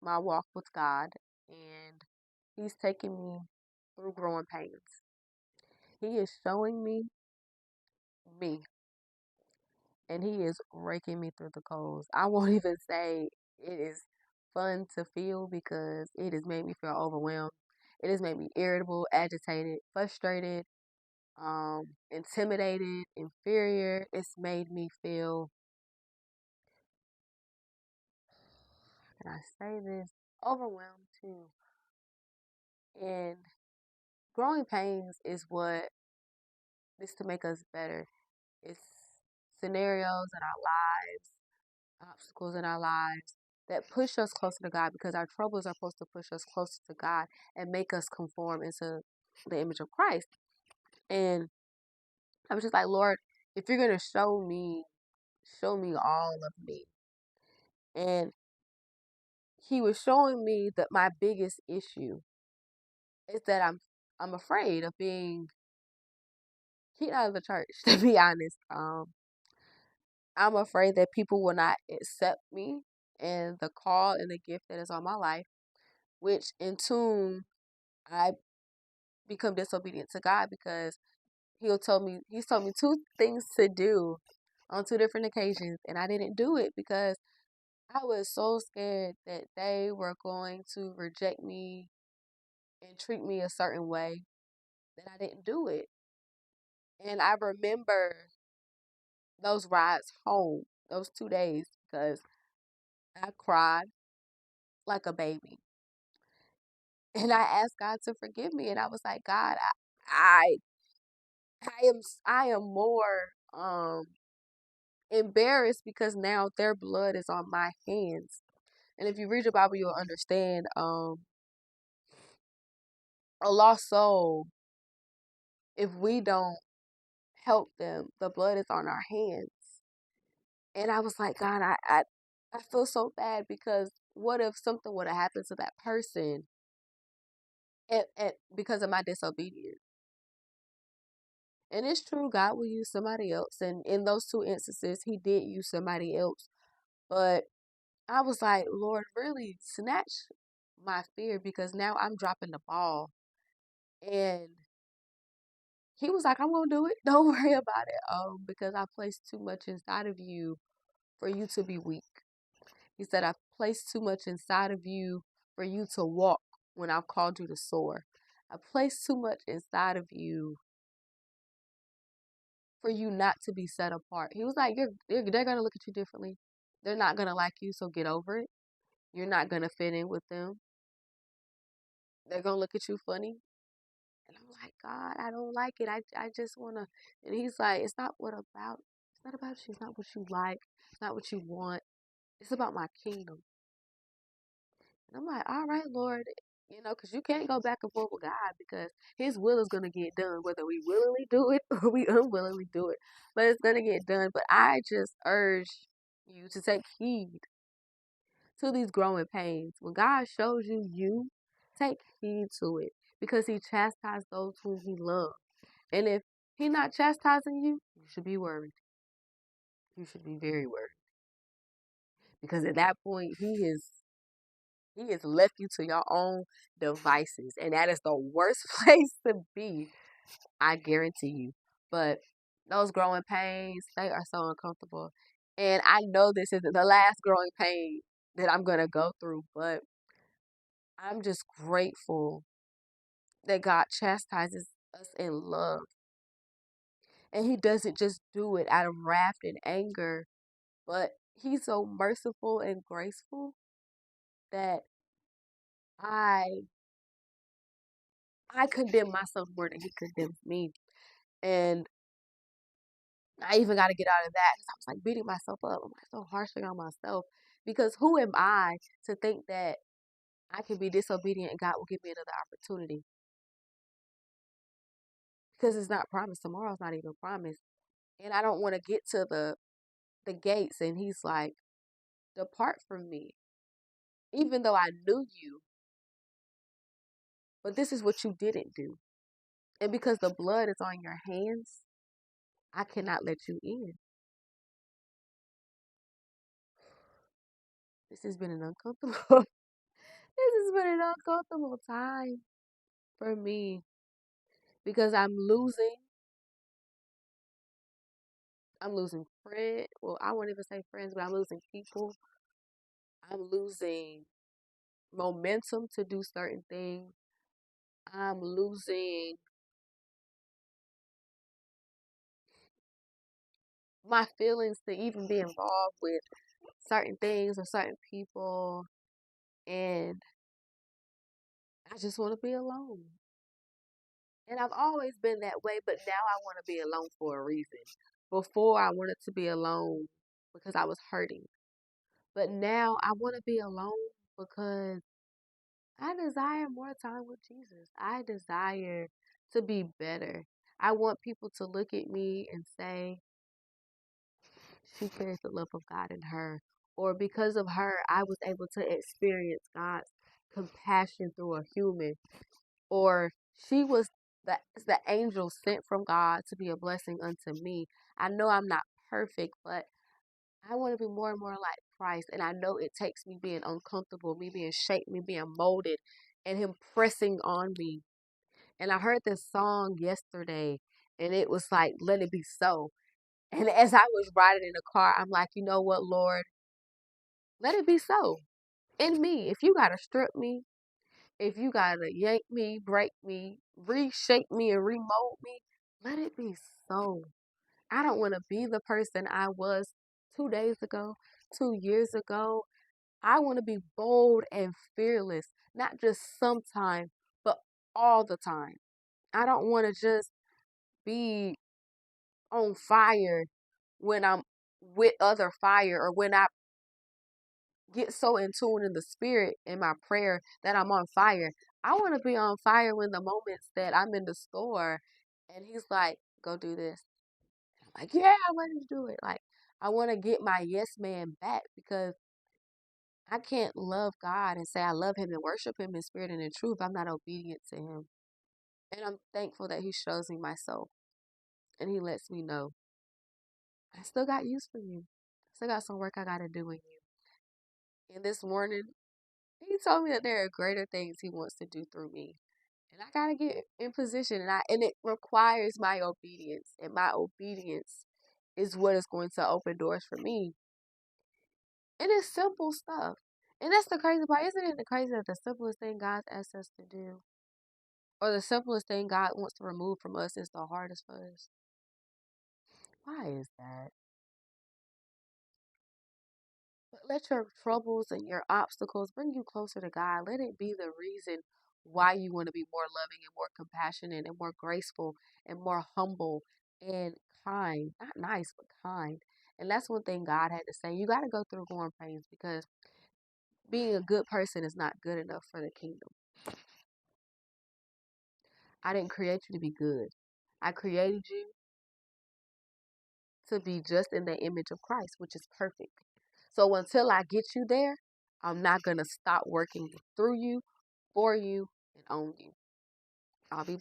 my walk with God, and He's taking me through growing pains. He is showing me, and He is raking me through the coals. I won't even say it is fun to feel because it has made me feel overwhelmed. It has made me irritable, agitated, frustrated, intimidated, inferior. It's made me feel, how can I say this? Overwhelmed too. And growing pains is what is to make us better. It's scenarios in our lives, obstacles in our lives that push us closer to God because our troubles are supposed to push us closer to God and make us conform into the image of Christ. And I was just like, Lord, if you're gonna show me all of me. And He was showing me that my biggest issue is that I'm afraid of being kicked out of the church, to be honest. I'm afraid that people will not accept me and the call and the gift that is on my life, which in tune I become disobedient to God because he's told me two things to do on two different occasions and I didn't do it because I was so scared that they were going to reject me and treat me a certain way that I didn't do it. And I remember those rides home, those 2 days, because I cried like a baby. And I asked God to forgive me. And I was like, God, I, I am more embarrassed because now their blood is on my hands. And if you read your Bible, you'll understand a lost soul, if we don't help them, the blood is on our hands. And I was like, God, I feel so bad because what if something would have happened to that person and because of my disobedience? And it's true, God will use somebody else. And in those two instances, He did use somebody else. But I was like, Lord, really snatch my fear because now I'm dropping the ball. And He was like, I'm going to do it. Don't worry about it. Because I placed too much inside of you for you to be weak. He said, I've placed too much inside of you for you to walk when I've called you to soar. I placed too much inside of you for you not to be set apart. He was like, they're going to look at you differently. They're not going to like you, so get over it. You're not going to fit in with them. They're going to look at you funny. And I'm like, God, I don't like it. I just want to. And He's like, it's not what about. It's not about you. It's not what you like. It's not what you want. It's about my kingdom. And I'm like, all right, Lord, because you can't go back and forth with God because His will is going to get done, whether we willingly do it or we unwillingly do it. But it's going to get done. But I just urge you to take heed to these growing pains. When God shows you, take heed to it because He chastises those whom He loves. And if He's not chastising you, you should be worried. You should be very worried because at that point, He has left you to your own devices, and that is the worst place to be, I guarantee you. But those growing pains, they are so uncomfortable. And I know this isn't the last growing pain that I'm going to go through, but I'm just grateful that God chastises us in love. And He doesn't just do it out of wrath and anger, but He's so merciful and graceful that I I condemn myself more than He condemns me. And I even got to get out of that because I was like beating myself up. I'm like so harshly on myself because who am I to think that I can be disobedient and God will give me another opportunity? Because it's not promised. Tomorrow's not even promised. And I don't want to get to the gates and He's like, depart from me. Even though I knew you, but this is what you didn't do. And because the blood is on your hands, I cannot let you in. This has been an uncomfortable This has been an uncomfortable time for me because I'm losing friends. Well, I won't even say friends, but I'm losing people. I'm losing momentum to do certain things. I'm losing my feelings to even be involved with certain things or certain people. And I just want to be alone. And I've always been that way, but now I want to be alone for a reason. Before, I wanted to be alone because I was hurting. But now I want to be alone because I desire more time with Jesus. I desire to be better. I want people to look at me and say, she carries the love of God in her. Or because of her, I was able to experience God's compassion through a human. Or she was the angel sent from God to be a blessing unto me. I know I'm not perfect, but I want to be more and more like Christ. And I know it takes me being uncomfortable, me being shaped, me being molded, and Him pressing on me. And I heard this song yesterday, and it was like, let it be so. And as I was riding in the car, I'm like, you know what, Lord? Let it be so. In me. If you got to strip me, if you got to yank me, break me, reshape me, and remold me, let it be so. I don't want to be the person I was 2 days ago, 2 years ago. I want to be bold and fearless, not just sometimes, but all the time. I don't want to just be on fire when I'm with other fire or when I get so in tune in the spirit in my prayer that I'm on fire. I want to be on fire when the moments that I'm in the store and He's like, go do this. I'm like, yeah, I'm ready to do it. Like, I want to get my yes man back because I can't love God and say I love Him and worship Him in spirit and in truth. I'm not obedient to Him. And I'm thankful that He shows me myself and He lets me know I still got use for you. Still got some work I got to do in you. And this morning, He told me that there are greater things He wants to do through me. And I gotta get in position and it requires my obedience. And my obedience is what is going to open doors for me. And it's simple stuff. And that's the crazy part. Isn't it the crazy that the simplest thing God asks us to do, or the simplest thing God wants to remove from us, is the hardest for us? Why is that? But let your troubles and your obstacles bring you closer to God. Let it be the reason why you want to be more loving and more compassionate and more graceful and more humble and kind. Not nice, but kind. And that's one thing God had to say. You got to go through growing pains because being a good person is not good enough for the kingdom. I didn't create you to be good. I created you to be just in the image of Christ, which is perfect. So until I get you there, I'm not going to stop working through you, for you, and on you. I'll be